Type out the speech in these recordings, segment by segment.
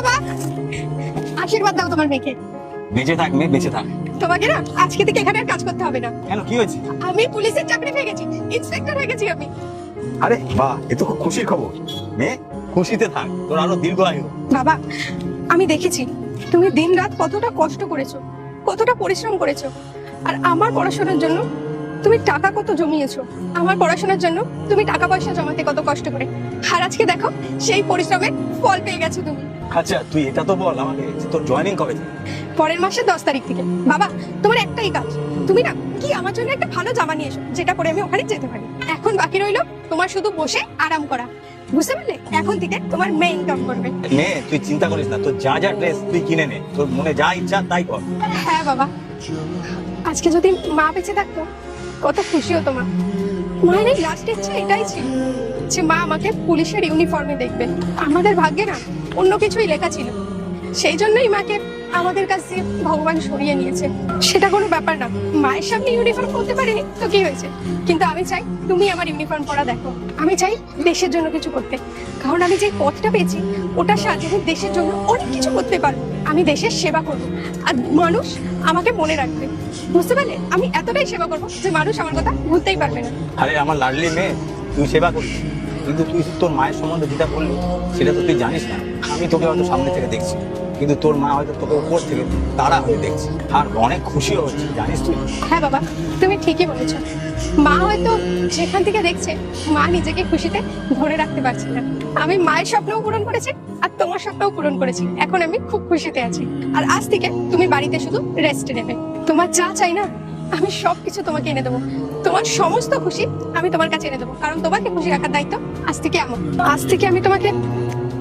বাবা আশীর্বাদ দাও তোমার মেয়েকে। বেঁচে থাক মেয়ে, বেঁচে থাক। তোমাকে না আজকে থেকে এখানে আর কাজ করতে হবে না। কেন, কি হয়েছে? আমি পুলিশের চাকরি পেয়ে গেছি, ইন্সপেক্টর হয়ে গেছি আমি। আরে বাহ, এ তো খুব খুশির খবর। মেয়ে খুশিতে থাক, তোর আরো দীর্ঘ আয়ু। বাবা আমি দেখেছি তুমি দিনরাত কতটা কষ্ট করেছো, কতটা পরিশ্রম করেছো। আর আমার পড়াশোনার জন্য তুমি টাকা কত জমিয়েছো, আমার পড়াশোনার জন্য তুমি টাকা পয়সা জমাতে কত কষ্ট করে। আর আজকে দেখো সেই পরিশ্রমের ফল পেয়ে গেছো তুমি। আচ্ছা তুই এটা তো বল আমাকে, যে তোর জয়েনিং কবে থেকে? পরের মাসের 10 তারিখ থেকে। বাবা তোমার একটাই কাজ, তুমি না কি আমার জন্য একটা ভালো জামা নিয়ে এসো, যেটা পরে আমি ওখানে যেতে পারি। এখন বাকি রইলো তোমার শুধু বসে আরাম করা, বুঝতে পারলে? এখন থেকে তোমার মেয়ে ইনকাম করবে। মেয়ে তুই চিন্তা করিস না, তোর যা যা ড্রেস তুই কিনে নে, তোর মনে যা ইচ্ছা তাই কর। হ্যাঁ বাবা, আজকে যদি মা বেঁচে থাকতো কত খুশি হতো মা। মায়ের এই লাস্ট ইচ্ছে এটাই ছিল যে মা আমাকে পুলিশের ইউনিফর্মে দেখবে। আমাদের ভাগ্যে না অন্য কিছুই লেখা ছিল, সেই জন্যই মাকে আমাদের কাছ দিয়ে ভগবান সরিয়ে নিয়েছে। সেটা কোনো ব্যাপার না, মায়ের সামনে ইউনিফর্ম পরতে পারিনি তো কি হয়েছে, কিন্তু আমি চাই তুমি আমার ইউনিফর্ম পরা দেখো। আমি চাই দেশের জন্য কিছু করতে, কারণ আমি যে পথটা পেয়েছি ওটার সাহায্যে আমি দেশের জন্য অনেক কিছু করতে পারবো। আমি দেশের সেবা করবো আর মানুষ আমাকে মনে রাখবে, বুঝতে পারলে? আমি এতটাই সেবা করবো যে মানুষ আমার কথা ভুলতেই পারবে না। আরে আমার লাডলি মেয়ে, তুই সেবা করিস, কিন্তু তুই তোর মায়ের সম্বন্ধে যেটা বললি সেটা তো তুই জানিস না। আমি তোকে হয়তো সামনে থেকে দেখছি, কিন্তু তোর মা হয়তো তোকে উপর থেকে তারা হয়ে দেখছি, আর অনেক খুশিও হচ্ছে, জানিস তুই? হ্যাঁ বাবা তুমি ঠিকই বলেছো, মা হয়তো যেখান থেকে দেখছে মা নিজেকে খুশিতে ধরে রাখতে পারছে না। আমি মায়ের স্বপ্নও পূরণ করেছি আর তোমার স্বপ্নও পূরণ করেছি, এখন আমি খুব খুশিতে আছি। আর আজ থেকে তুমি বাড়িতে শুধু রেস্ট নেবে, তোমার যা চাই না আমি সবকিছু তোমাকে এনে দেবো। তোমার সমস্ত খুশি আমি তোমার কাছে এনে দেবো, কারণ তোমাকে খুশি রাখার দায়িত্ব আজ থেকে আমার। আজ থেকে আমি তোমাকে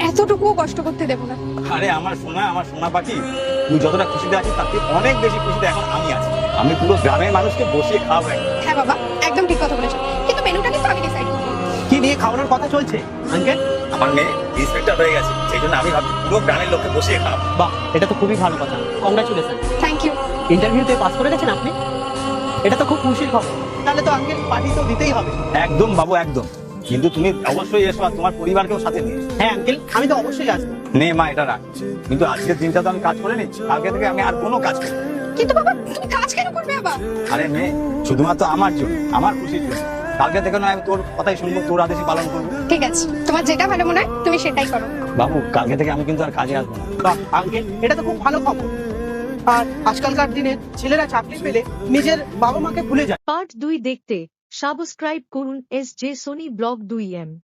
এতটুকুও কষ্ট করতে দেবো না। আরে আমার সোনা পাখি, তুই যতটা খুশিতে আছিস তার থেকে অনেক বেশি খুশিতে এখন আমি আছি। আমি পুরো গ্রামের মানুষকে বসিয়ে খাওয়াবো একদম। হ্যাঁ বাবা একদম ঠিক কথা বলেছো, কিন্তু মেনুটা কিন্তু আমি ডিসাইড করবো। কি নিয়ে খাওয়ানোর কথা চলছে আঙ্কেল? আমার মেয়ে ইন্সপেক্টর হয়ে গেছে, সেই জন্য আমি ভাবছি পুরো গ্রামের লোককে বসিয়ে খাওয়াবো। বাহ, এটা তো খুবই ভালো কথা, কংগ্রাচুলেশন। Thank you. ইন্টারভিউতে পাস করে গেছেন আপনি, এটা তো খুব খুশির খবর। তাহলে তো আঙ্কেল পার্টি তো দিতেই হবে। একদম বাবু একদম, কিন্তু তুমি অবশ্যই এসো আর তোমার পরিবারকেও সাথে নিয়ে এসো। হ্যাঁ আঙ্কেল, আমি তো অবশ্যই আসবো। নে মা এটা রাখ, কিন্তু আজকের দিনটা তো আমি কাজ করে নিচ্ছি, কালকে থেকে আমি আর কোনো কাজ করবো না। কিন্তু বাবা তুমি কাজ কেন করবে আবার? আরে মেয়ে, শুধুমাত্র আমার জন্য, আমার খুশির জন্য। কালকে থেকে নয় আমি তোর কথাই শুনবো, তোর আদেশই পালন করবো। ঠিক আছে, তোমার যেটা ভালো মনে হয় তুমি সেটাই করো। বাবু কালকে থেকে আমি কিন্তু আর কাজে আসবো না। বাহ আঙ্কেল, এটা তো খুব ভালো খবর। আর আজকালকার দিনে ছেলেরা চাকরি পেলে নিজের বাবা মাকে ভুলে যায়। পার্ট 2 দেখতে সাবস্ক্রাইব করুন SJ সোনি ব্লগ 2M।